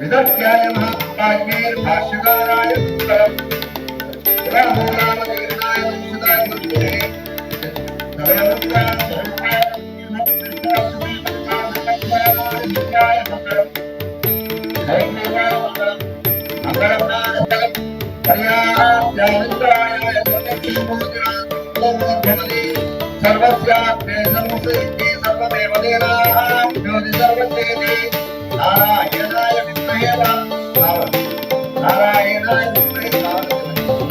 विदर्भ्याय महाकाव्ये भाष्यकाराय रामोरामदेवनाय वंशदाय वंशे सर्वस्याप्ते सर्वसेते सर्वदेव देवाः ज्योति सर्वदेवी नारायणाय विद्महे नारायणाय विद्महे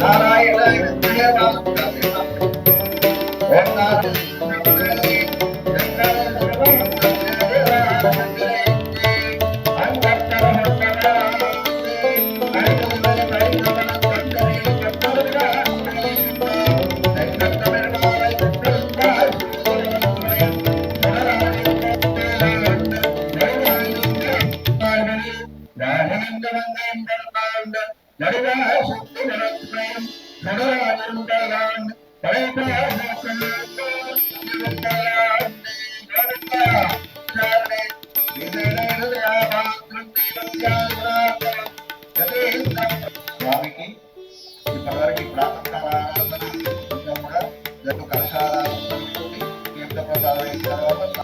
नारायणाय विद्महे స్వామికి ఇప్పటివరకు ప్రాతకాల కలశాలను తీర్థ ప్రసాదం అయిన తర్వాత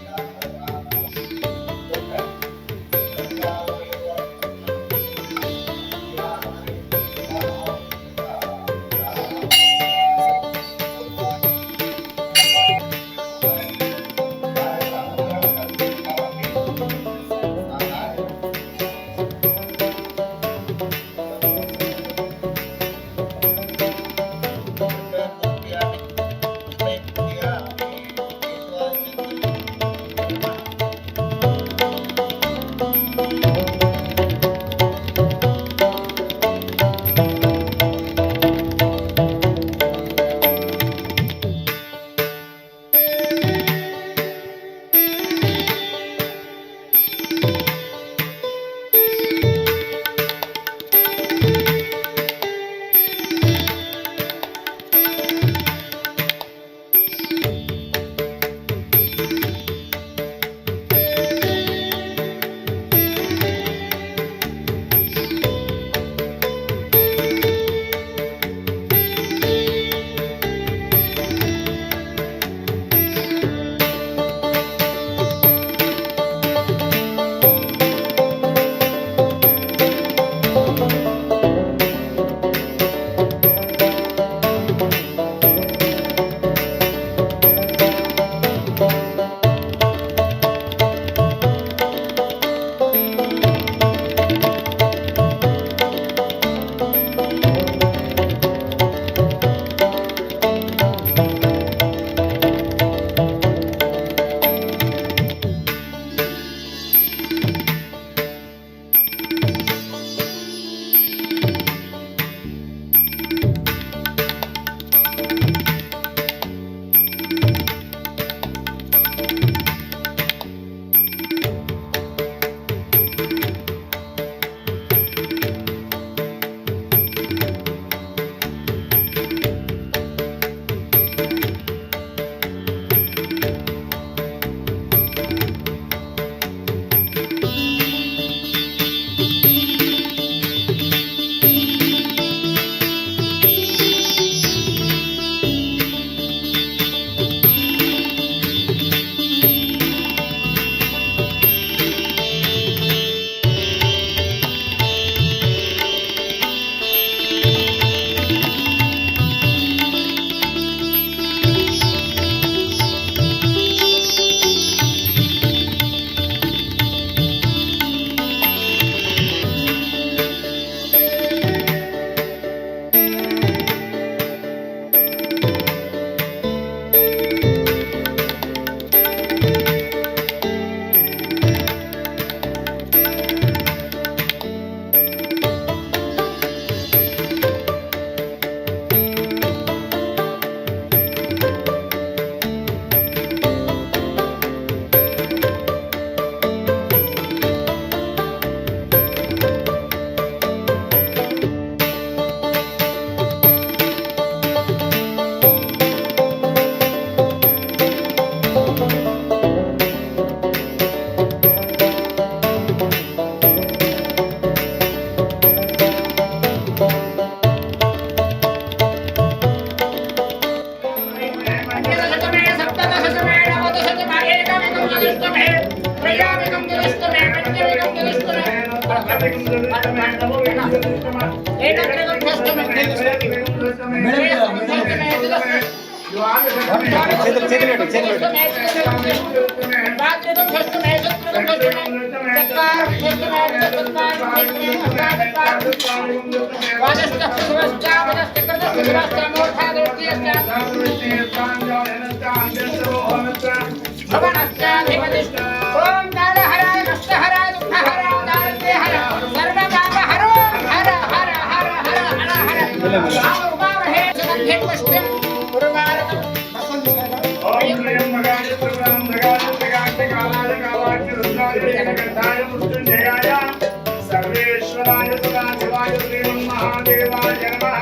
सर्वेश्वराय सदाशिवाय श्रीमन्महादेवाय नमः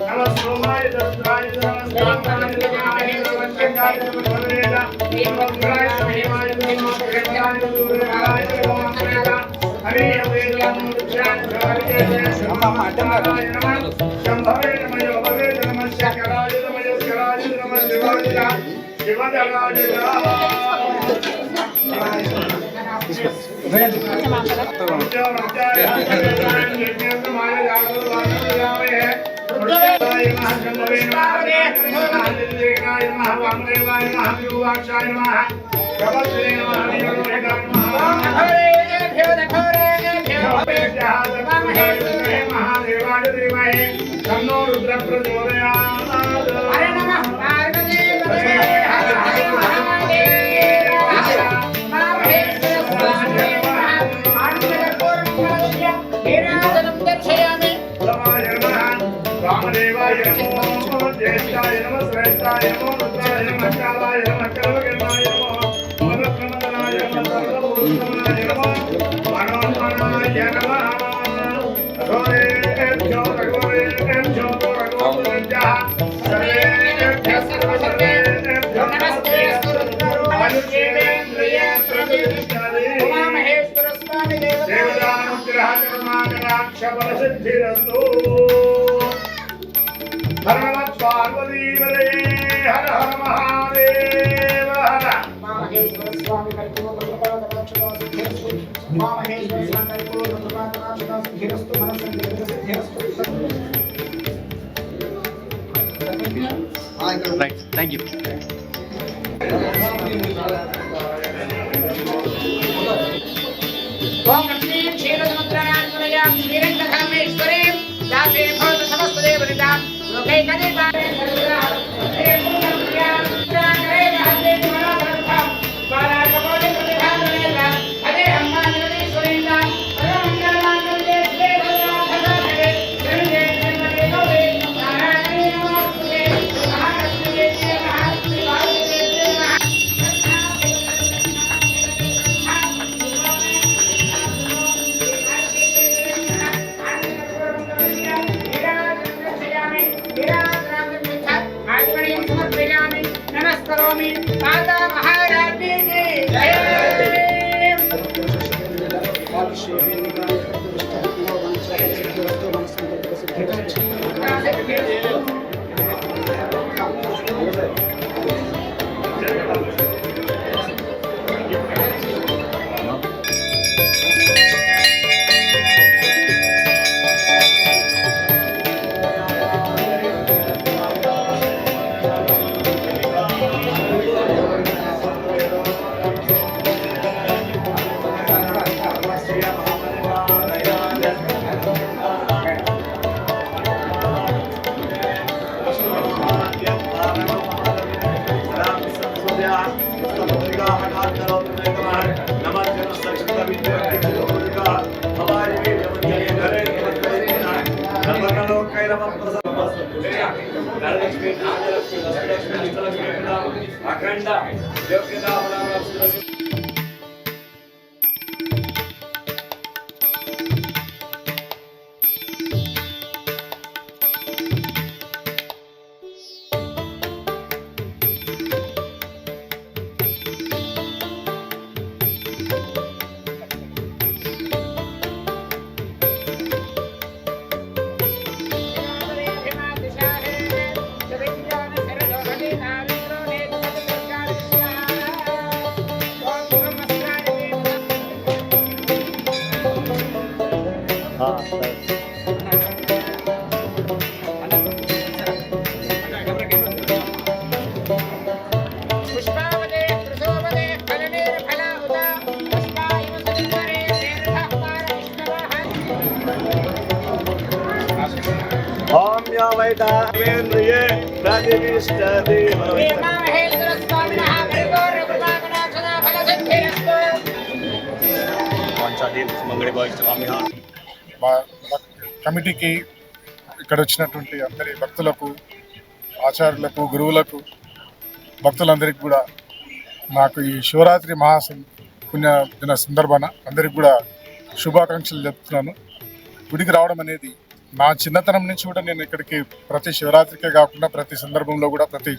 नमः सोमाय दत्ताय नमस्काराय नमः नमस्काराय नमः श्रीमद्राय नमः प्रेमाय दूराय नमः हरे वेदं ध्यानाय नमः शंभवे नमः योगवे नमः शंकराय नमः योगराय नमः शिवाय शिवदगाय तन्नो रुद्र प्रचोदयात् हरे नमः पार्वती पतये हर हर महादेव दर्शयामि रामदेवाय नमो ज्येष्ठाय नमः श्रेष्ठाय नमो रुद्राय नमः कालाय नमः कल्पकर्माय नमः मदप्रमदनाय नमः सर्वभूतनाय नमः मनोन्मनाय नमः घोरेभ्यो घोरेभ्यो घोरेभ्यः सर्वेभ्यः सर्वसर्वेभ्यो नमस्ते मनुष्येन्द्रिय प्रविष्टरे उमामहेश्वर स्वामी देवतानुग्रह कर्माकटाक्ष बलसिद्धिरस्तु हर नमः पार्वती पतये हर हर महादेव हर उमामहेश्वर स्वामी उमामहेश्वर स्वामी सिद्धिरस्तु मनसंसिद्धिरस्तु Right, thank you. ओम लक्ष्मीं क्षीरसमुद्रनाथमयां श्रीरङ्गधामेश्वरीं दासे भवत समस्तदेवनितां लोकैकदीपां नमस्करोमि माता महारानी की जय अखंड వైతావేంద్రియే ప్రతిష్టతి మా కమిటీకి ఇక్కడ వచ్చినటువంటి అందరి భక్తులకు, ఆచార్యులకు, గురువులకు, భక్తులందరికీ కూడా నాకు ఈ శివరాత్రి పుణ్య దిన సందర్భాన అందరికి కూడా శుభాకాంక్షలు చెప్తున్నాను. గుడికి రావడం అనేది నా చిన్నతనం నుంచి కూడా నేను ఇక్కడికి ప్రతి శివరాత్రికే కాకుండా ప్రతి సందర్భంలో కూడా ప్రతి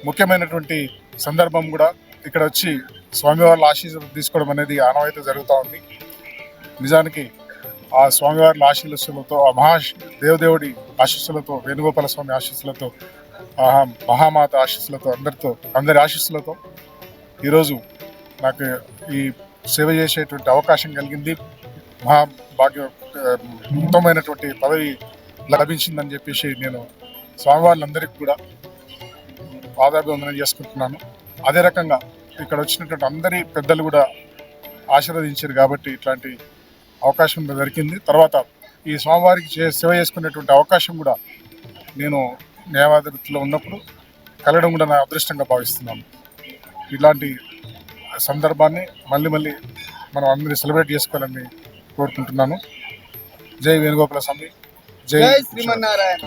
ముఖ్యమైనటువంటి సందర్భం కూడా ఇక్కడ వచ్చి స్వామివారి ఆశీస్సులు తీసుకోవడం అనేది ఆనవాయితీ జరుగుతూ ఉంది. నిజానికి ఆ స్వామివారి ఆశీస్సులతో, ఆ దేవదేవుడి ఆశీస్సులతో, వేణుగోపాల స్వామి ఆశీస్సులతో, మహామాత ఆశీస్సులతో, అందరి ఆశీస్సులతో ఈరోజు నాకు ఈ సేవ చేసేటువంటి అవకాశం కలిగింది. ఉత్తమమైనటువంటి పదవి లభించిందని చెప్పేసి నేను స్వామివార్లందరికీ కూడా పాదాభివందనం చేసుకుంటున్నాను. అదే రకంగా ఇక్కడ వచ్చినటువంటి అందరి పెద్దలు కూడా ఆశీర్వదించారు కాబట్టి ఇట్లాంటి అవకాశం దొరికింది. తర్వాత ఈ స్వామివారికి సేవ చేసుకునేటువంటి అవకాశం కూడా నేను న్యాయవాద వృత్తిలో ఉన్నప్పుడు కలగడం కూడా నా అదృష్టంగా భావిస్తున్నాను. ఇలాంటి సందర్భాన్ని మళ్ళీ మనం అందరూ సెలబ్రేట్ చేసుకోవాలని కోరుకుంటున్నాను. జై వేణుగోపాల స్వామి, జై శ్రీమన్నారాయణ.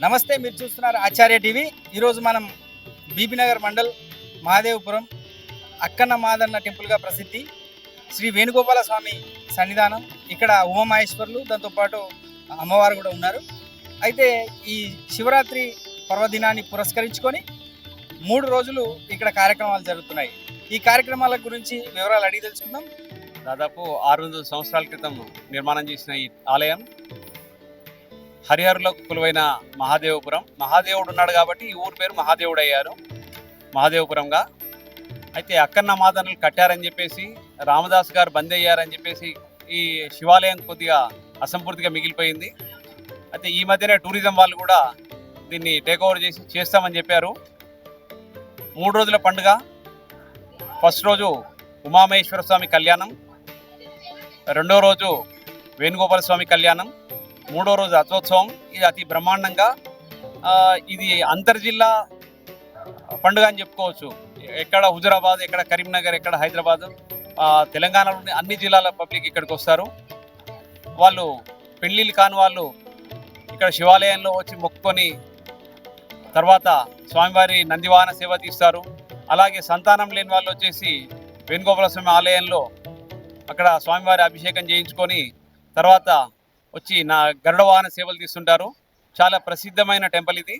నమస్తే, మీరు చూస్తున్నారు ఆచార్య టీవీ. ఈరోజు మనం బీబీనగర్ మండల్ మహాదేవపురం అక్కన్న మాదన్న టెంపుల్గా ప్రసిద్ధి శ్రీ వేణుగోపాల స్వామి సన్నిధానం. ఇక్కడ ఉమామహేశ్వర్లు, దాంతోపాటు అమ్మవారు కూడా ఉన్నారు. అయితే ఈ శివరాత్రి పర్వదినాన్ని పురస్కరించుకొని 3 రోజులు ఇక్కడ కార్యక్రమాలు జరుగుతున్నాయి. ఈ కార్యక్రమాల గురించి వివరాలు అడిగి తెలుసుకుందాం. దాదాపు 600 సంవత్సరాల క్రితం నిర్మాణం చేసిన ఈ ఆలయం హరిహరులకు కొలువైన మహాదేవపురం. మహాదేవుడు ఉన్నాడు కాబట్టి ఈ ఊరు పేరు మహాదేవుడు అయ్యారు, మహాదేవపురంగా. అయితే అక్కన్న మాదనలు కట్టారని చెప్పేసి, రామదాస్ గారు బంద్ అయ్యారని చెప్పేసి ఈ శివాలయం కొద్దిగా అసంపూర్తిగా మిగిలిపోయింది. అయితే ఈ మధ్యనే టూరిజం వాళ్ళు కూడా దీన్ని టేక్ ఓవర్ చేస్తామని చెప్పారు. 3 రోజుల పండుగ. ఫస్ట్ రోజు ఉమామహేశ్వర స్వామి కళ్యాణం, 2వ రోజు వేణుగోపాల స్వామి కళ్యాణం, 3వ రోజు రథోత్సవం. ఇది అతి బ్రహ్మాండంగా, ఇది అంతర్జిల్లా పండుగ అని చెప్పుకోవచ్చు. ఎక్కడ హుజురాబాద్, ఎక్కడ కరీంనగర్, ఎక్కడ హైదరాబాద్, తెలంగాణలోని అన్ని జిల్లాల పబ్లిక్ ఇక్కడికి వస్తారు. వాళ్ళు పెళ్ళిళ్ళు కాని వాళ్ళు ఇక్కడ శివాలయంలో వచ్చి మొక్కుకొని తర్వాత స్వామివారి నందివాహన సేవ తీస్తారు. అలాగే సంతానం లేని వాళ్ళు వచ్చేసి వేణుగోపాల స్వామి ఆలయంలో అక్కడ స్వామివారి అభిషేకం చేయించుకొని తర్వాత వచ్చి గరుడ వాహన సేవలు తీస్తుంటారు. చాలా ప్రసిద్ధమైన టెంపుల్ ఇది.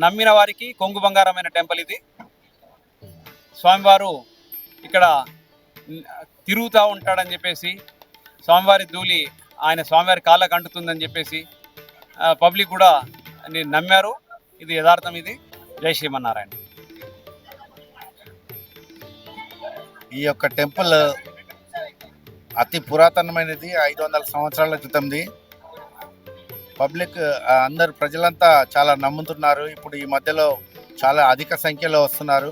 నమ్మిన వారికి కొంగు బంగారమైన టెంపుల్ ఇది. స్వామివారు ఇక్కడ తిరుగుతూ ఉంటాడని చెప్పేసి, స్వామివారి ధూళి స్వామివారి కాళ్ళకు అంటుతుందని చెప్పేసి పబ్లిక్ కూడా నమ్మారు. ఇది యథార్థం. ఇది జై శ్రీమన్నారాయణ. ఈ యొక్క టెంపుల్ అతి పురాతనమైనది, 500 సంవత్సరాల క్రితంది. పబ్లిక్ అందరు ప్రజలంతా చాలా నమ్ముతున్నారు. ఇప్పుడు ఈ మధ్యలో చాలా అధిక సంఖ్యలో వస్తున్నారు.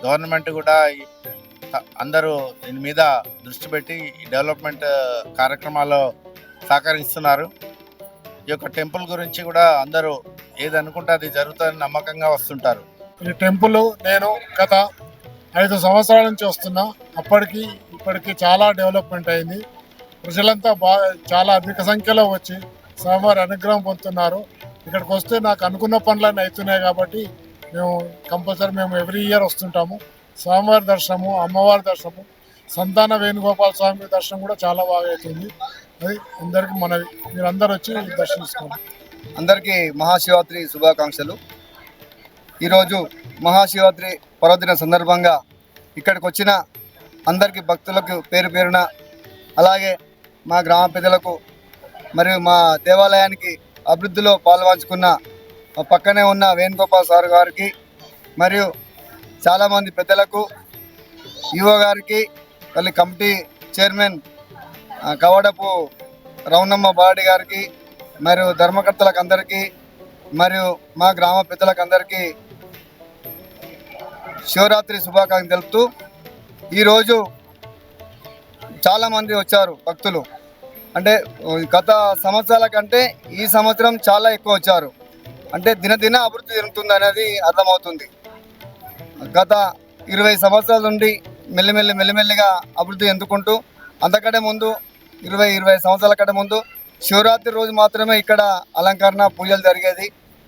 గవర్నమెంట్ కూడా అందరూ దీని మీద దృష్టి పెట్టి ఈ డెవలప్మెంట్ కార్యక్రమాల్లో సహకరిస్తున్నారు. ఈ యొక్క టెంపుల్ గురించి కూడా అందరూ ఏది అనుకుంటే అది జరుగుతుందని నమ్మకంగా వస్తుంటారు. ఈ టెంపుల్ నేను గత 5 సంవత్సరాల నుంచి వస్తున్నా. అప్పటికి ఇప్పటికి చాలా డెవలప్మెంట్ అయింది. ప్రజలంతా చాలా అధిక సంఖ్యలో వచ్చి స్వామివారి అనుగ్రహం పొందుతున్నారు. ఇక్కడికి వస్తే నాకు అనుకున్న పనులన్నీ అవుతున్నాయి కాబట్టి మేము ఎవ్రీ ఇయర్ వస్తుంటాము. స్వామివారి దర్శనము, అమ్మవారి దర్శనము, సంతాన వేణుగోపాల స్వామి దర్శనం కూడా చాలా బాగా అవుతుంది. అది అందరికీ మనవి, మీరందరూ వచ్చి దర్శించుకోండి. అందరికీ మహాశివరాత్రి శుభాకాంక్షలు. ఈరోజు మహాశివరాత్రి పర్వదిన సందర్భంగా ఇక్కడికి వచ్చిన అందరికీ భక్తులకు పేరు పేరున, అలాగే మా గ్రామ పెద్దలకు మరియు మా దేవాలయానికి అభివృద్ధిలో పాల్పంచుకున్న పక్కనే ఉన్న వేణుగోపాల్ సార్ గారికి మరియు చాలామంది పెద్దలకు, ఈవో గారికి, మళ్ళీ కమిటీ చైర్మన్ కవాడపు రౌనమ్మ బాడి గారికి మరియు ధర్మకర్తలకు అందరికీ మరియు మా గ్రామ పెద్దలకు అందరికీ శివరాత్రి శుభాకాంక్షలు తెలుపుతూ ఈరోజు చాలామంది వచ్చారు భక్తులు. అంటే గత సంవత్సరాల కంటే ఈ సంవత్సరం చాలా ఎక్కువ వచ్చారు. అంటే దినదిన అభివృద్ధి జరుగుతుంది అనేది అర్థమవుతుంది. గత 20 సంవత్సరాల నుండి మెల్లిమెల్లిగా అభివృద్ధి ఎందుకుంటూ అంతకంటే ముందు 20 సంవత్సరాల కంటే ముందు శివరాత్రి రోజు మాత్రమే ఇక్కడ అలంకరణ పూజలు జరిగేది,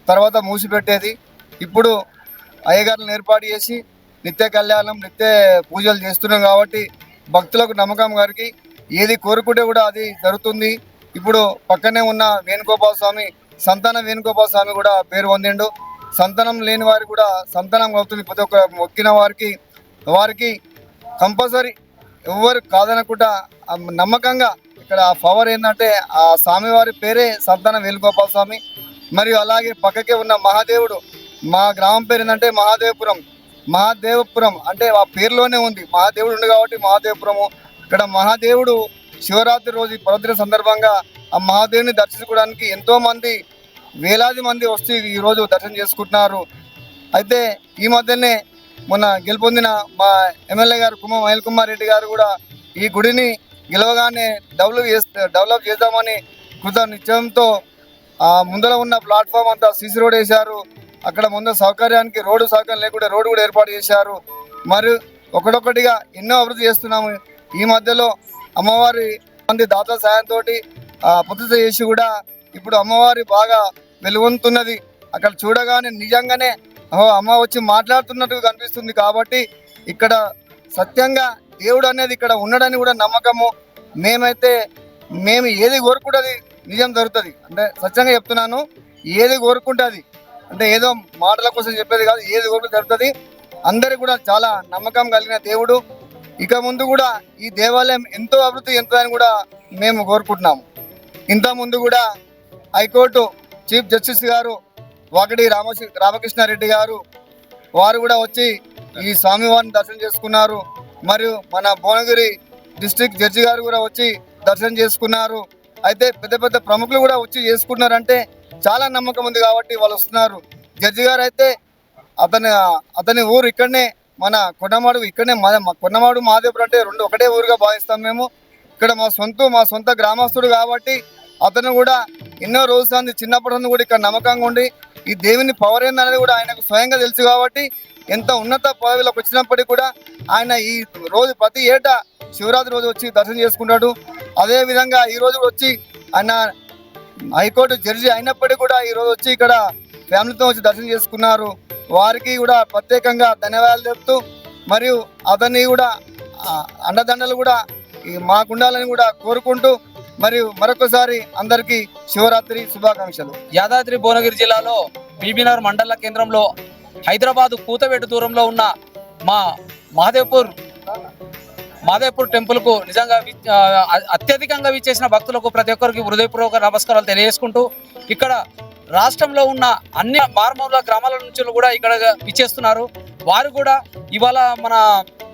తర్వాత మూసిపెట్టేది. ఇప్పుడు అయ్యగారులను ఏర్పాటు చేసి నిత్య కళ్యాణం నిత్య పూజలు చేస్తున్నాం కాబట్టి భక్తులకు నమ్మకం గారికి ఏది కోరుకుంటే కూడా అది జరుగుతుంది. ఇప్పుడు పక్కనే ఉన్న వేణుగోపాల స్వామి సంతాన వేణుగోపాల స్వామి కూడా పేరు పొందిండు. సంతానం లేని వారికి కూడా సంతానం అవుతుంది. ప్రతి ఒక్క మొక్కిన వారికి కంపల్సరీ ఎవరు కాదనకుండా నమ్మకంగా ఇక్కడ ఆ పవర్ ఏంటంటే ఆ స్వామివారి పేరే సంతాన వేణుగోపాల స్వామి. మరియు అలాగే పక్కకే ఉన్న మహాదేవుడు, మా గ్రామం పేరు ఏంటంటే మహాదేవపురం అంటే ఆ పేరులోనే ఉంది, మహాదేవుడు ఉంది కాబట్టి మహాదేవపురము. ఇక్కడ మహాదేవుడు శివరాత్రి రోజు పర్వదిన సందర్భంగా ఆ మహాదేవుని దర్శించుకోవడానికి ఎంతో మంది వేలాది మంది వస్తూ ఈరోజు దర్శనం చేసుకుంటున్నారు. అయితే ఈ మధ్యనే మొన్న గెలుపొందిన మా ఎమ్మెల్యే గారు మహేల్ కుమార్ రెడ్డి గారు కూడా ఈ గుడిని గెలవగానే డెవలప్ చేద్దామని కృత నిశ్చయంతో ముందర ఉన్న ప్లాట్ఫామ్ అంతా సీసీ రోడ్ వేశారు. అక్కడ ముందు సౌకర్యానికి రోడ్డు సౌకర్యం లేకుండా రోడ్డు కూడా ఏర్పాటు చేశారు. మరియు ఒకటొకటిగా ఎన్నో అభివృద్ధి చేస్తున్నాము. ఈ మధ్యలో అమ్మవారి మంది దాతల సాయంతో ప్రతిష్ఠ చేసి కూడా ఇప్పుడు అమ్మవారి బాగా వెలుగొందుతున్నది. అక్కడ చూడగానే నిజంగానే అమ్మ వచ్చి మాట్లాడుతున్నట్టు కనిపిస్తుంది. కాబట్టి ఇక్కడ సత్యంగా దేవుడు అనేది ఇక్కడ ఉండడని కూడా నమ్మకము. మేము ఏది కోరుకుంటుంది నిజం జరుగుతుంది. అంటే సత్యంగా చెప్తున్నాను, ఏది కోరుకుంటుంది అంటే ఏదో మాటల కోసం చెప్పేది కాదు, ఏది కోరుకుంటే జరుగుతుంది. అందరికి కూడా చాలా నమ్మకం కలిగిన దేవుడు. ఇక ముందు కూడా ఈ దేవాలయం ఎంతో అభివృద్ధి చెందుతుందని కూడా మేము కోరుకుంటున్నాము. ఇంత ముందు కూడా హైకోర్టు చీఫ్ జస్టిస్ గారు వాకటి రామకృష్ణారెడ్డి గారు వారు కూడా వచ్చి ఈ స్వామివారిని దర్శనం చేసుకున్నారు. మరియు మన భువనగిరి డిస్ట్రిక్ట్ జడ్జి గారు కూడా వచ్చి దర్శనం చేసుకున్నారు. అయితే పెద్ద పెద్ద ప్రముఖులు కూడా వచ్చి చేసుకున్నారంటే చాలా నమ్మకం ఉంది కాబట్టి వాళ్ళు వస్తున్నారు. జడ్జి గారు అయితే అతని ఊరు ఇక్కడనే మన కొండమాడు, ఇక్కడనే కొండమాడు మహాదేవుడు అంటే రెండు ఒకటే ఊరుగా భావిస్తాం మేము. ఇక్కడ మా సొంత గ్రామస్తుడు కాబట్టి అతను కూడా ఎన్నో రోజులు చిన్నప్పటి నుండి కూడా ఇక్కడ నమ్మకంగా ఉండి ఈ దేవుని పవర్ ఏందనేది కూడా ఆయనకు స్వయంగా తెలుసు. కాబట్టి ఎంత ఉన్నత పదవిలోకి వచ్చినప్పటికీ కూడా ఆయన ఈ రోజు ప్రతి ఏటా శివరాత్రి రోజు వచ్చి దర్శనం చేసుకుంటాడు. అదేవిధంగా ఈరోజు వచ్చి ఆయన హైకోర్టు జడ్జి అయినప్పటికీ కూడా ఈరోజు వచ్చి ఇక్కడ ఫ్యామిలీతో వచ్చి దర్శనం చేసుకున్నారు. వారికి కూడా ప్రత్యేకంగా ధన్యవాదాలు చెప్తూ మరియు అతన్ని కూడా అండదండలు కూడా మాకుండాలని కూడా కోరుకుంటూ మరియు మరొకసారి అందరికీ శివరాత్రి శుభాకాంక్షలు. యాదాద్రి భువనగిరి జిల్లాలో బీబీనగర్ మండల కేంద్రంలో హైదరాబాద్ కూతవేటు దూరంలో ఉన్న మా మహాదేవ్పూర్ టెంపుల్కు నిజంగా అత్యధికంగా విచ్చేసిన భక్తులకు ప్రతి ఒక్కరికి హృదయపూర్వక నమస్కారాలు తెలియజేసుకుంటూ ఇక్కడ రాష్ట్రంలో ఉన్న అన్ని మారుమూల గ్రామాల నుంచి కూడా ఇక్కడ విచ్చేస్తున్నారు. వారు కూడా ఇవాళ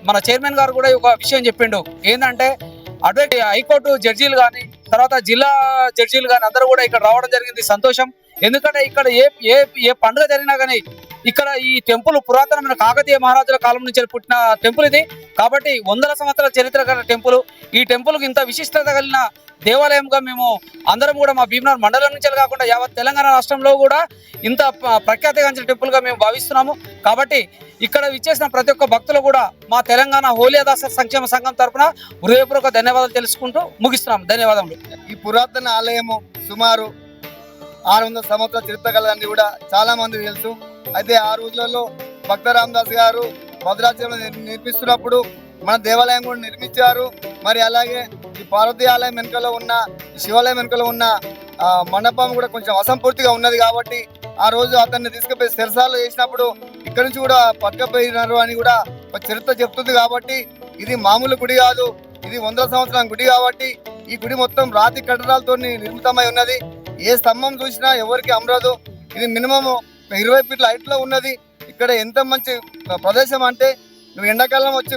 మన చైర్మన్ గారు కూడా ఒక విషయం చెప్పిండు. ఏంటంటే హైకోర్టు జడ్జీలు కానీ తర్వాత జిల్లా జడ్జీలు కానీ అందరూ కూడా ఇక్కడ రావడం జరిగింది. సంతోషం. ఎందుకంటే ఇక్కడ ఏ పండుగ జరిగినా కానీ ఇక్కడ ఈ టెంపుల్ పురాతనమైన కాకతీయ మహారాజుల కాలం నుంచి పుట్టిన టెంపుల్ ఇది. కాబట్టి 100 సంవత్సరాల చరిత్ర గల టెంపుల్. ఈ టెంపుల్కి ఇంత విశిష్టత కలిగిన దేవాలయంగా మేము అందరం కూడా మా భీమనగర్ మండలం నుంచి కాకుండా యావత్ తెలంగాణ రాష్ట్రంలో కూడా ఇంత ప్రఖ్యాతిగాంచిన టెంపుల్గా మేము భావిస్తున్నాము. కాబట్టి ఇక్కడ విచ్చేసిన ప్రతి ఒక్క భక్తులు కూడా మా తెలంగాణ హోలియాదాస సంక్షేమ సంఘం తరఫున హృదయపూర్వక ధన్యవాదాలు తెలుసుకుంటూ ముగిస్తున్నాం. ధన్యవాదములు. ఈ పురాతన ఆలయము సుమారు 600 సంవత్సరాల చరిత్ర కలదని కూడా చాలా మంది తెలుసు. అయితే ఆ రోజులలో భక్త రామదాస్ గారు భద్రాచలంలో నిర్మిస్తున్నప్పుడు మన దేవాలయం కూడా నిర్మించారు. మరి అలాగే ఈ పార్వతీ ఆలయం వెనుకలో ఉన్న శివాలయం వెనుకలో ఉన్న మండపం కూడా కొంచెం అసంపూర్తిగా ఉన్నది. కాబట్టి ఆ రోజు అతన్ని తీసుకుపోయి శిరసాలు చేసినప్పుడు ఇక్కడ నుంచి కూడా పట్టుకపోయినారు అని కూడా ఒక చరిత్ర చెప్తుంది. కాబట్టి ఇది మామూలు గుడి కాదు, ఇది 100 సంవత్సరాల గుడి. కాబట్టి ఈ గుడి మొత్తం రాతి కట్టడాలతో నిర్మితమై ఉన్నది. ఏ స్తంభం చూసినా ఎవరికి అమరదు. ఇది మినిమం 20 ఫీట్ల హైట్లో ఉన్నది. ఇక్కడ ఎంత మంచి ప్రదేశం అంటే నువ్వు ఎండాకాలం వచ్చి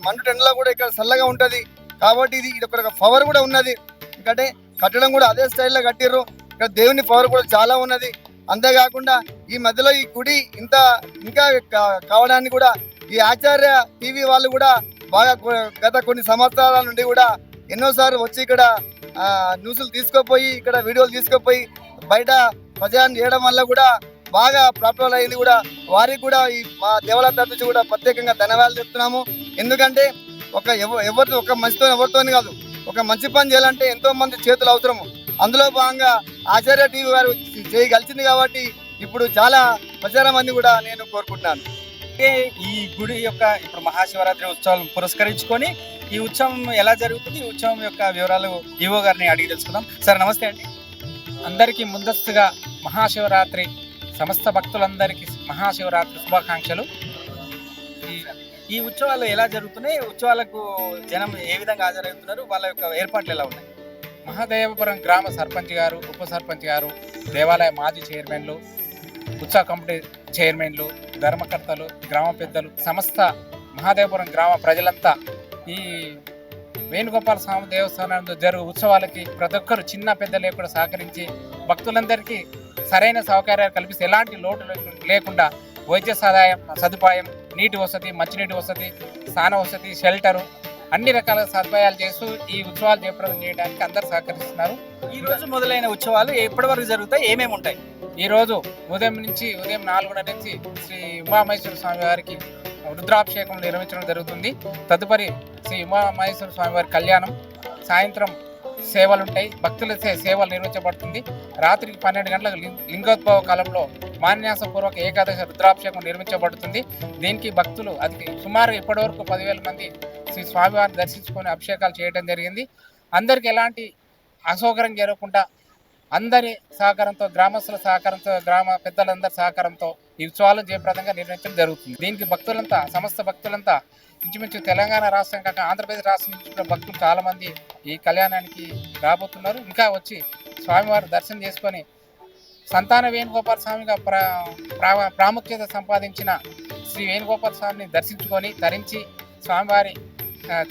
మండు ఎండలో కూడా ఇక్కడ చల్లగా ఉంటుంది. కాబట్టి ఇది ఒక పవర్ కూడా ఉన్నది. ఎందుకంటే కట్టడం కూడా అదే స్టైల్లో కట్టిర్రు. ఇక్కడ దేవుని పవర్ కూడా చాలా ఉన్నది. అంతేకాకుండా ఈ మధ్యలో ఈ గుడి ఇంకా కావడానికి కూడా ఈ ఆచార్య టీవీ వాళ్ళు కూడా బాగా గత కొన్ని సంవత్సరాల నుండి కూడా ఎన్నోసార్లు వచ్చి ఇక్కడ న్యూస్లు తీసుకుపోయి ఇక్కడ వీడియోలు తీసుకుపోయి బయట ప్రచారం చేయడం వల్ల కూడా బాగా ప్రాబ్లం అయింది. కూడా వారికి కూడా ఈ మా దేవాలయ తరఫు నుంచి కూడా ప్రత్యేకంగా ధన్యవాదాలు చెప్తున్నాము. ఎందుకంటే ఒక ఎవరితో కాదు, ఒక మంచి పని చేయాలంటే ఎంతో మంది చేతులు అవసరము. అందులో భాగంగా ఆచార్య టీవీ వారు చేయగలిచింది కాబట్టి ఇప్పుడు చాలా ప్రచారం మంది కూడా నేను కోరుకుంటున్నాను. ఈ గుడి యొక్క ఇప్పుడు మహాశివరాత్రి ఉత్సవాలను పురస్కరించుకొని ఈ ఉత్సవం ఎలా జరుగుతుంది, ఈ ఉత్సవం యొక్క వివరాలు ఈవో గారిని అడిగి తెలుసుకుందాం. సార్ నమస్తే అండి. అందరికీ ముందస్తుగా మహాశివరాత్రి సమస్త భక్తులందరికీ మహాశివరాత్రి శుభాకాంక్షలు. ఈ ఉత్సవాలు ఎలా జరుగుతున్నాయి, ఉత్సవాలకు జనం ఏ విధంగా హాజరవుతున్నారు, వాళ్ళ యొక్క ఏర్పాట్లు ఎలా ఉన్నాయి? మహాదేవపురం గ్రామ సర్పంచ్ గారు, ఉప సర్పంచ్ గారు, దేవాలయ మాజీ చైర్మన్లు, ఉత్సవ కమిటీ చైర్మన్లు, ధర్మకర్తలు, గ్రామ పెద్దలు, సమస్త మహాదేవపురం గ్రామ ప్రజలంతా ఈ వేణుగోపాల స్వామి దేవస్థానంలో జరుగు ఉత్సవాలకి ప్రతి ఒక్కరు చిన్న పెద్ద లేకుండా సహకరించి భక్తులందరికీ సరైన సౌకర్యాలు కల్పిస్తే ఎలాంటి లోటు లేకుండా వైద్య సదుపాయం, నీటి వసతి, మంచినీటి వసతి, స్నాన వసతి, షెల్టరు అన్ని రకాల సదుపాయాలు చేస్తూ ఈ ఉత్సవాలు జయప్రదం చేయడానికి అందరూ సహకరిస్తున్నారు. ఈ రోజు మొదలైన ఉత్సవాలు ఎప్పటి వరకు జరుగుతాయి, ఏమేమి ఉంటాయి? ఈరోజు ఉదయం 4:30 నుంచి శ్రీ ఉమామహేశ్వర స్వామి వారికి రుద్రాభిషేకం నిర్వహించడం జరుగుతుంది. తదుపరి శ్రీ ఉమామహేశ్వర స్వామి వారి కళ్యాణం, సాయంత్రం సేవలుంటాయి, భక్తుల సేవలు నిర్వహించబడుతుంది. రాత్రికి 12 గంటలకు లింగోద్భవ కాలంలో మాన్యాసపూర్వక ఏకాదశి రుద్రాభిషేకం నిర్వహించబడుతుంది. దీనికి భక్తులు సుమారు ఇప్పటివరకు 10,000 మంది శ్రీ స్వామివారిని దర్శించుకొని అభిషేకాలు చేయడం జరిగింది. అందరికీ ఎలాంటి అసౌకర్యం జరగకుండా అందరి సహకారంతో, గ్రామస్తుల సహకారంతో, గ్రామ పెద్దలందరి సహకారంతో ఈ ఉత్సవాలను జయప్రదంగా నిర్వహించడం జరుగుతుంది. దీనికి భక్తులంతా, సమస్త భక్తులంతా ఇంచుమించు తెలంగాణ రాష్ట్రం కాక ఆంధ్రప్రదేశ్ రాష్ట్రం నుంచి కూడా భక్తులు చాలామంది ఈ కళ్యాణానికి రాబోతున్నారు. ఇంకా వచ్చి స్వామివారి దర్శనం చేసుకొని సంతాన వేణుగోపాల స్వామిగా ప్రాముఖ్యత సంపాదించిన శ్రీ వేణుగోపాల స్వామిని దర్శించుకొని తరించి స్వామివారి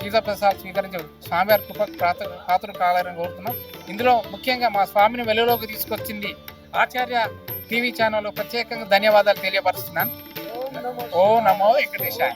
తీర్థప్రసాద్ స్వీకరించి స్వామివారి కృపకు పాత్రలు కావాలని కోరుతున్నాం. ఇందులో ముఖ్యంగా మా స్వామిని వెలుగులోకి తీసుకొచ్చింది ఆచార్య టీవీ ఛానల్ ప్రత్యేకంగా ధన్యవాదాలు తెలియపరుస్తున్నాను. ఓ నమో వెంకటేశాయ.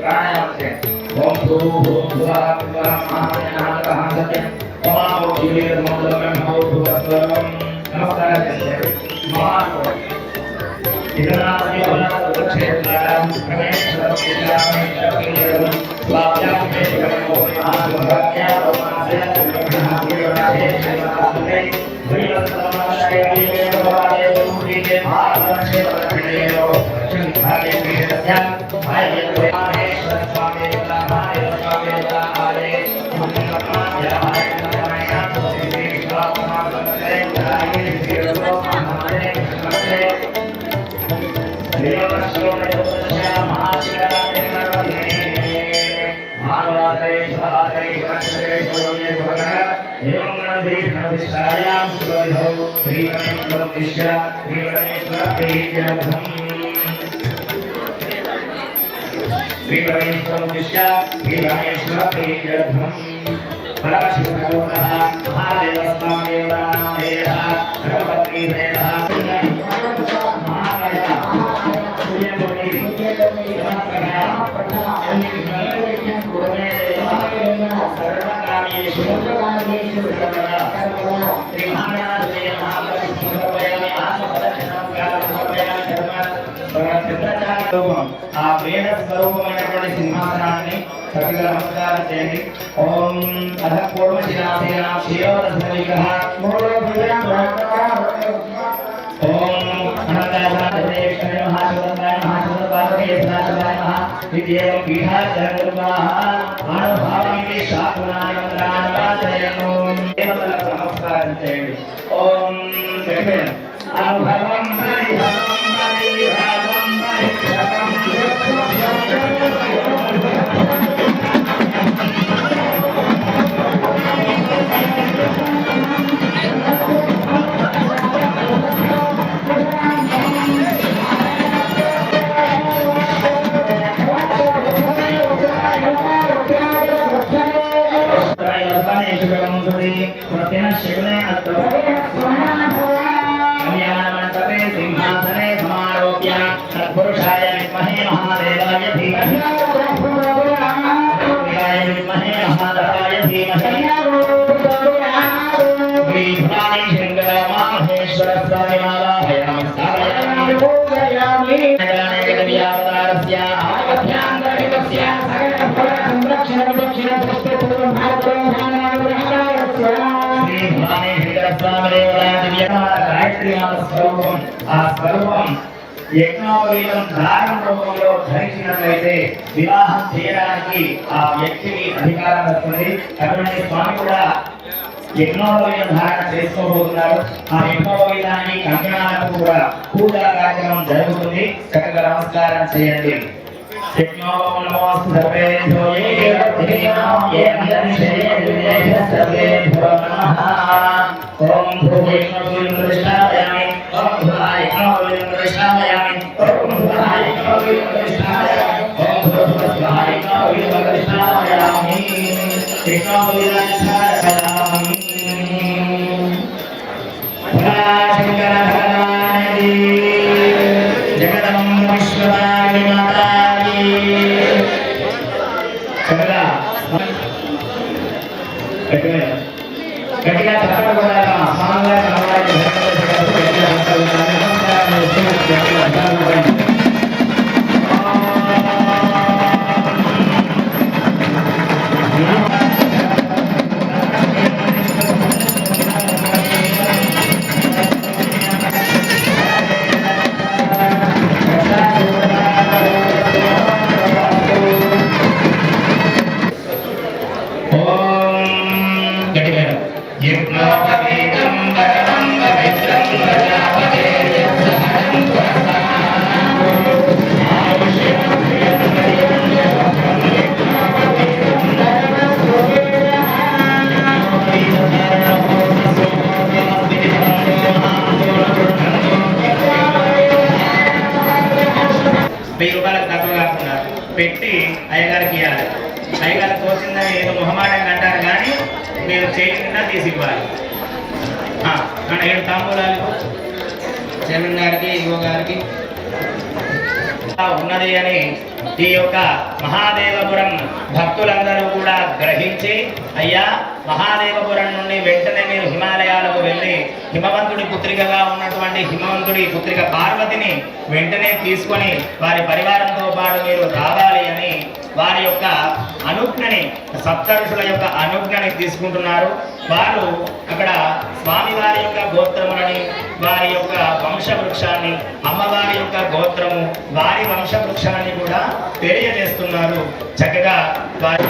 ప్రాణాయామం చేయండి. ఓం నమస్కారం చేయండి. ఆ వేద స్వరూపమైనటువంటి సింహాసనాన్ని చక్కగా నమస్కారం చేయండి. ఓం అధ పూర్వశిరాసేన శిరోరసవిగ్రహ ఓం అనంతాయ మహాశివాయ మహాశివాయ విద్యేవం పీఠాచరణుర్వాహ మానభావికి శాకునాయ మంత్రాణవాచయను దేవతల నమస్కారం చేయండి. ఓం అనుభవం सिंहासने समारोप्य तत्पुरुषाय विद्महे महादेवाय धीमहि विद्महे महादेवाय धीमहि श्रीभवानी शंकरमाहेश्वर स्वामी मालाय नमस्कारयामि देव्यावतारस्य आभ्यन्तरिकस्य सकल संरक्षण दक्षिण पुष्पपूर्व भारतं श्रीभवानी शंकर स्वामी देवताय गायत्री स्वरूपం ఆ స్వరూపం యజ్ఞోపవీతం ధారణ రూపంలో ధరించినట్లయితే వివాహం చేయడానికి ఆ వ్యక్తికి అధికారం వస్తుంది. అటువంటి స్వామి కూడా యజ్ఞోపవీతం ధారణ చేసుకోబోతున్నారు. ఆ యజ్ఞోపవీతాన్ని కంకణాలకు కూడా పూజా కార్యక్రమం జరుగుతుంది. చక్కగా నమస్కారం చేయండి. ఓం జగదంబ విశ్వవాణి మాతా గట్టిగా చెప్పకుండా పెట్టి అయ్యగారికి ఇవ్వాలి. అయ్యగారికి తోచిందని ఏదో మొహమాటంగా అంటారు కానీ మీరు చేయకుండా తీసి ఇవ్వాలి. మన 7 తాంబూలాలు చైర్మన్ గారికి, ఈవో గారికి, ఉన్నది అని ఈ యొక్క మహాదేవపురం భక్తులందరూ కూడా గ్రహించి, అయ్యా మహాదేవపురం నుండి వెంటనే మీరు హిమాలయాలకు వెళ్ళి హిమవంతుడి పుత్రికగా ఉన్నటువంటి హిమవంతుడి పుత్రిక పార్వతిని వెంటనే తీసుకొని వారి పరివారంతో పాటు మీరు రావాలి అని వారి యొక్క అనుజ్ఞని, సప్తఋషుల యొక్క అనుజ్ఞని తీసుకుంటున్నారు. వారు అక్కడ స్వామివారి యొక్క గోత్రములని, వారి యొక్క వంశవృక్షాన్ని, అమ్మవారి యొక్క గోత్రము, వారి వంశవృక్షాన్ని కూడా తెలియజేస్తున్నారు. చక్కగా వారి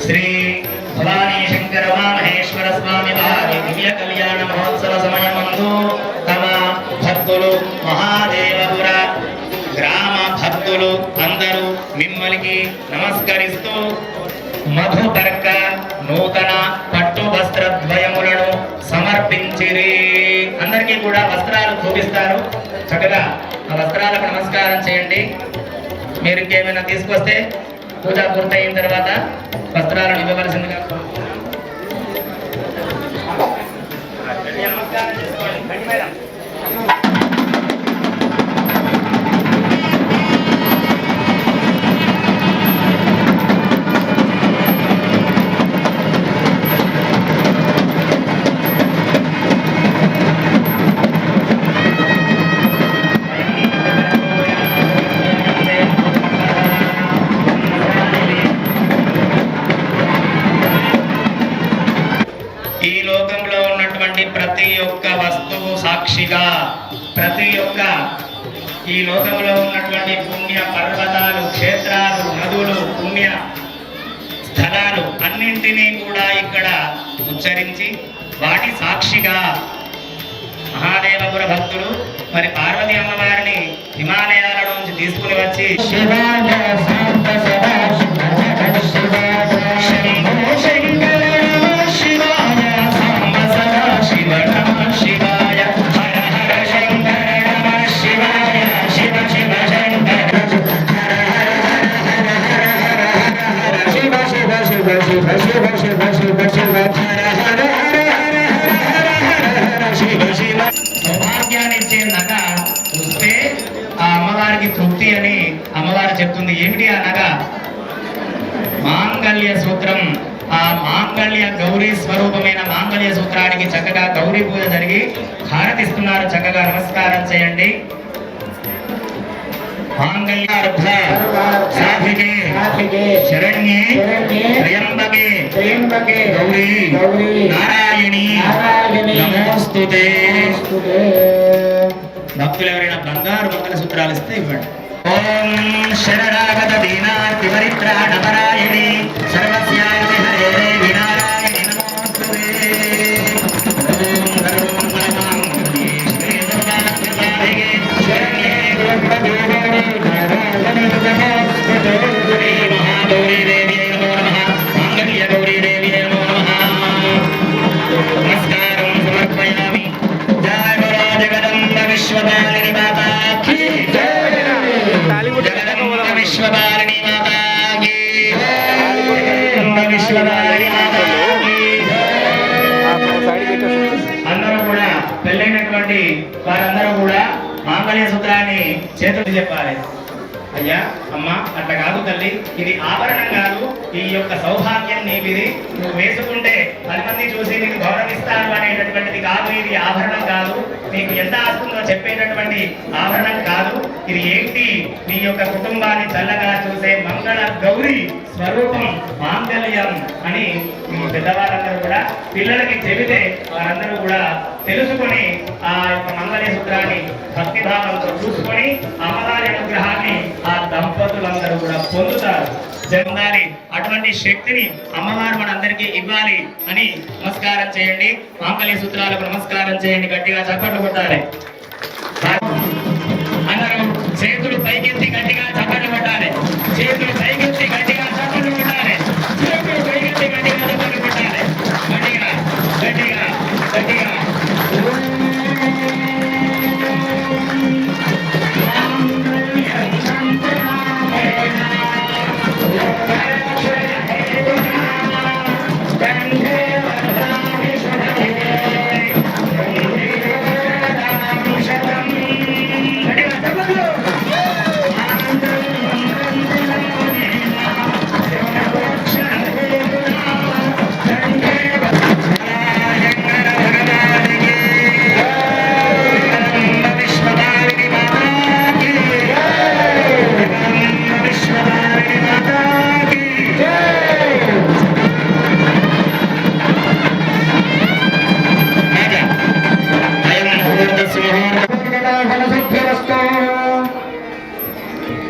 శ్రీ భవానీ శంకర మహేశ్వర స్వామి వారి దివ్య కళ్యాణ మహోత్సవ సమయమందు తమ భక్తులు, మహాదేవపుర గ్రామ భక్తులు అందరూ మిమ్మల్ని నమస్కరిస్తూ మధుపర్క నూతన పట్టు వస్త్రద్వయములను సమర్పించిరి. అందరికీ కూడా వస్త్రాలు చూపిస్తారు. చక్కగా ఆ వస్త్రాలకు నమస్కారం చేయండి. మీరు ఇంకేమైనా తీసుకొస్తే పూజ పూర్తయిన తర్వాత వస్త్రాలను ఇవ్వవలసిందిగా నమస్కారం చేసుకోండి. ఈ లోకంలో ఉన్నటువంటి ప్రతి ఒక్క వస్తువు సాక్షిగా, ప్రతి ఒక్క ఈ లోకంలో ఉన్నటువంటి పుణ్య పర్వతాలు, క్షేత్రాలు, నదులు, పుణ్య స్థలాలు అన్నింటినీ కూడా ఇక్కడ ఉచ్చరించి వాటి సాక్షిగా మహాదేవపుర భక్తులు మరి పార్వతీ అమ్మవారిని హిమాలయాల నుంచి తీసుకుని వచ్చి సౌభాగ్యాన్నిచ్చే నగ చూస్తే ఆ అమ్మవారికి తృప్తి అని అమ్మవారు చెప్తుంది. ఏమిటి ఆ నగ? మాంగళ్య సూత్రం. ఆ మాంగళ్య గౌరీ స్వరూపమైన మాంగళ్య సూత్రానికి చక్కగా గౌరీ పూజ జరిగి హారతిస్తున్నారు. చక్కగా నమస్కారం చేయండి. మాంగళ్యార్ధ సాధికే శరణ్యే త్రయంబకే గౌరీ నారాయణి నమోస్తుతే. భక్తులు ఎవరైనా బంగారు మంగళసూత్రాలు ఇస్తే ఇవ్వండి. ఓం శరణాగత దీనార్తి పరిత్రాణపరాయణి సర్వస్యార్తి హరే దేవి నారాయణి నమోస్తుతే. ఓం సర్వం పరమాంగే శ్రీ దుర్గాత్రిపాదికే శరణ్యే శ్రీ మహాగౌరీ దేవి నమో నమః. మాంగళ్య గౌరీ దేవి నమో నమః. నమస్కారం సమర్పయామి. జయ గురు జగదంబ విశ్వపాలిని మాతా కీ జయ. జగదంబ విశ్వపాలిని మాతా కీ జయ. జగదంబ విశ్వపాలిని మాతా కీ జయ. అందరూ కూడా పెళ్ళైనటువంటి వారందరూ కూడా మాంగళ్య సూత్రాన్ని చేతులు చెప్పాలి. అయ్యా అమ్మా అట్లా కాదు తల్లి, ఇది ఆభరణం కాదు, ఈ యొక్క సౌభాగ్యం నీవిది, నువ్వు వేసుకుంటే 10 మంది చూసి నీకు గౌరవిస్తారు అనేటటువంటిది కాదు, ఇది ఆభరణం కాదు, నీకు ఎంత ఆస్తుందో చెప్పేటటువంటి ఆభరణం కాదు, ఇది ఏంటి నీ యొక్క కుటుంబాన్ని చల్లగా చూసే మంగళ గౌరీ స్వరూపం మాంగళ్యం అని మీ పెద్దవాళ్ళందరూ కూడా పిల్లలకి చెబితే వారందరూ కూడా తెలుసుకొని ఆ యొక్క మంగళ సూత్రాన్ని భక్తిభావంతో చూసుకొని అమ్మవారి అనుగ్రహాన్ని ఆ దంపతులందరూ కూడా పొందుతారు. జరగాలి అటువంటి శక్తిని అమ్మవారు మనందరికీ ఇవ్వాలి అని నమస్కారం చేయండి. మాంగళ్య సూత్రాలకు నమస్కారం చేయండి, గట్టిగా చప్పట్లు కొట్టాలి. అందరూ చేతులు పైకెత్తి గట్టిగా చప్పట్లు కొట్టాలి. చేతులు పైకెత్తి గట్టిగా చప్పట్లు కొట్టాలి. చేతులు పైకెత్తి గట్టిగా చప్పట్లు కొట్టాలి. గట్టిగా గట్టిగా గట్టిగా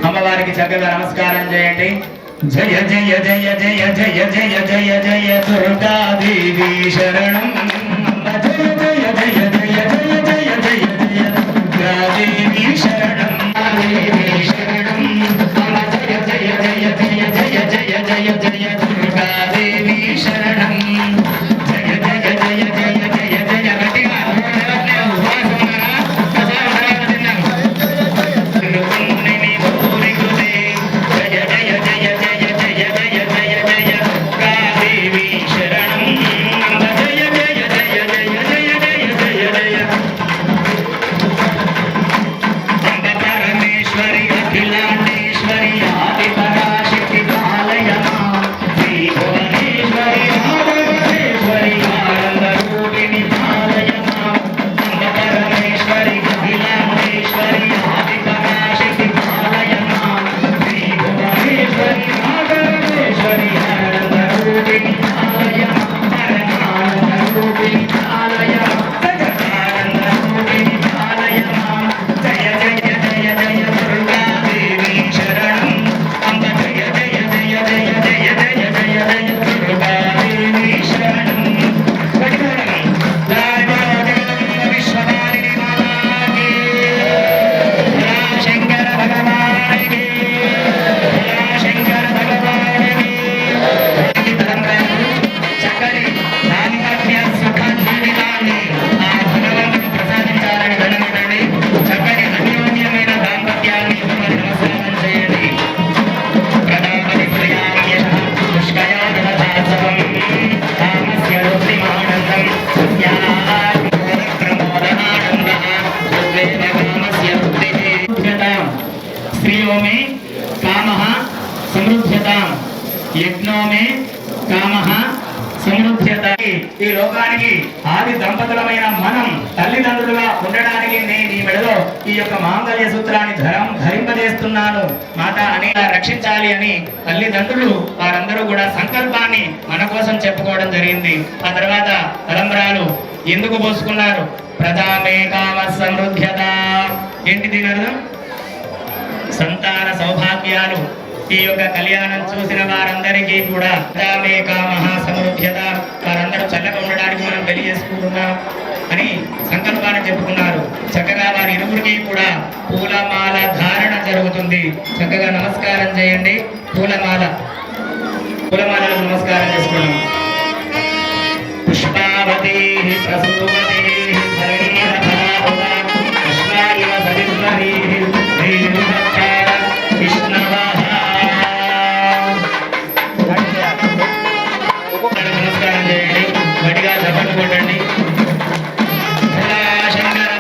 అమ్మవారికి చక్కగా నమస్కారం చేయండి. జయ జయ జయ జయ జయ జయ జయ జయ దుర్గాదేవి శరణం. జయ జయ జయ జయ జయ జయ జయ జయ దుర్గాదేవి శరణం. దేవి శరణం. జయ జయ జయ జయ జయ జయ జయ జయ దుర్గాదేవి శరణం. జయ జయ జయ జయ జయ జయ గట్టిగా स्त्रियों में कामः समृद्ध्यतां यज्ञों में कामः సమృద్ధ్యత. ఈ లోకానికి ఆది దంపతులమైన మనం తల్లిదండ్రులుగా ఉండడానికి నేను ఈ మెడలో ఈ యొక్క మాంగళ్య సూత్రాన్ని ధరింపజేస్తున్నాను మాత అని రక్షించాలి అని తల్లిదండ్రులు వారందరూ కూడా సంకల్పాన్ని మన కోసం చెప్పుకోవడం జరిగింది. ఆ తర్వాత తలంబ్రాలు ఎందుకు పోసుకున్నారు? ప్రజామే కామ సమృద్ధ్యత. ఏంటి దీని అర్థం? సంతాన సౌభాగ్యాలు. ఈ యొక్క కళ్యాణం చూసిన వారందరికీ కూడా ప్రజామే కామ సమృద్ధ్యత, వారందరూ చల్లగా ఉండడానికి మనం తెలియజేసుకుంటున్నాం అని సంకల్పాన్ని చెప్పుకున్నారు. చక్కగా వారి ఇరువురికి కూడా పూలమాల ధారణ జరుగుతుంది. చక్కగా నమస్కారం చేయండి. పూలమాలకు నమస్కారం చేసుకున్నాం. పుష్పావతి ప్రసూవతి నమస్కారం చేయండి. గట్టిగా చప్పట్లు కొట్టండి. శంకర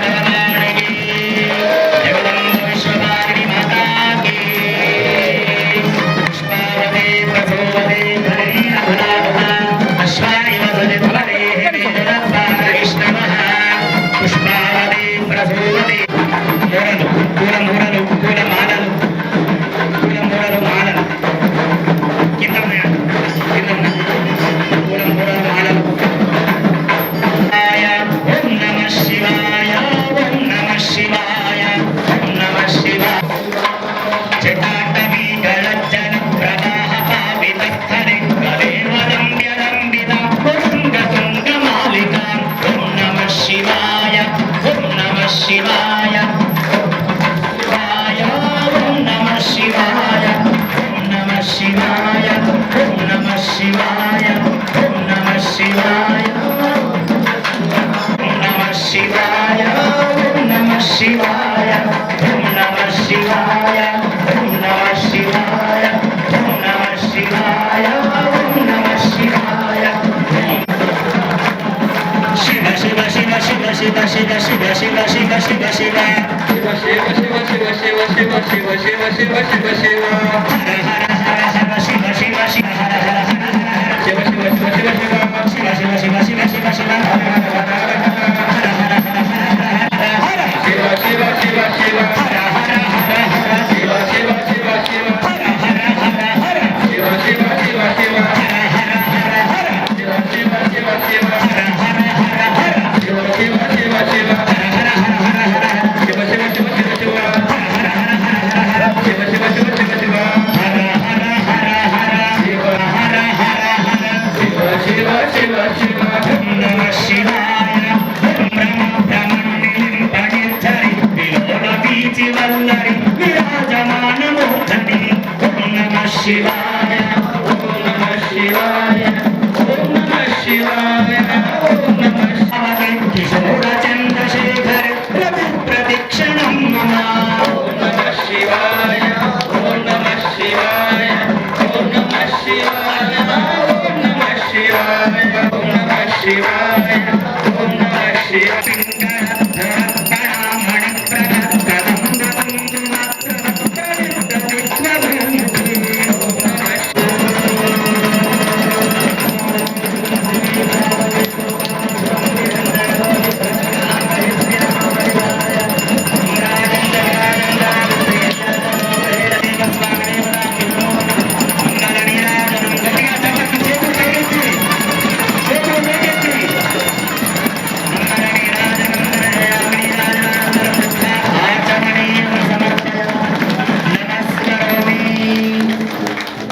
శివ శివ శివ శివ శివ శివ శివ హర హర హర హర శివ శివ శివ హర హర హర శివ శివ శివ శివ శివ శివ శివ శివ శివ శివ హర హర హర హర హర శివ శివ శివ శివ హర హర హర హర శివ శివ శివ శివ హర హర హర హర శివ శివ శివ శివ హర హర హర హర శివ శివ శివ శివ హర హర హర హర శివ శివ శివ శివ హర హర హర హర శివ శివ శివ శివ శివ హర హర హర హర హర శివ శివ శివ శివ శివ హర హర హర హర శివ హర హర హర శివ శివ శివ శివ ఓం నమః శివాయ బ్రహ్మ బ్రహ్మణ్యం పడితరి విలోల బీచి వల్లరి విరాజమానమూర్ధని ఓం నమః శివాయ ఓం నమః శివాయ ఓం నమః శివాయ ఓం నమః శివాయ కిశోర చంద్రశేఖర రవి ప్రదక్షిణం మమ ఓం నమః శివాయ ఓం నమః శివాయ ఓం నమః శివాయ ఓం నమః శివాయ ఓం నమః శివాయ ఓం నమః శివాయ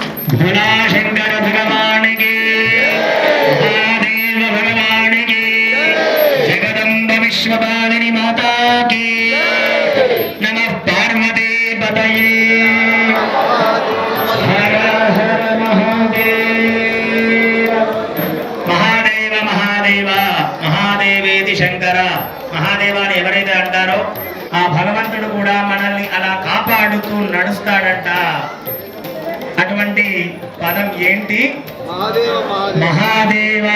शंकर भगवान की महादेव भगवान की जगदम्ब विश्वपालिनी माता की नमः पार्वती पतये हर हर महादेव महादेव महादेव महादेवेति शंकर महादेवाన్ని ఎవరైతే అంటారో ఆ భగవంతుడు కూడా మనల్ని అలా కాపాడుతూ నడుస్తాడంట. అటువంటి పదం ఏంటి? మహాదేవ.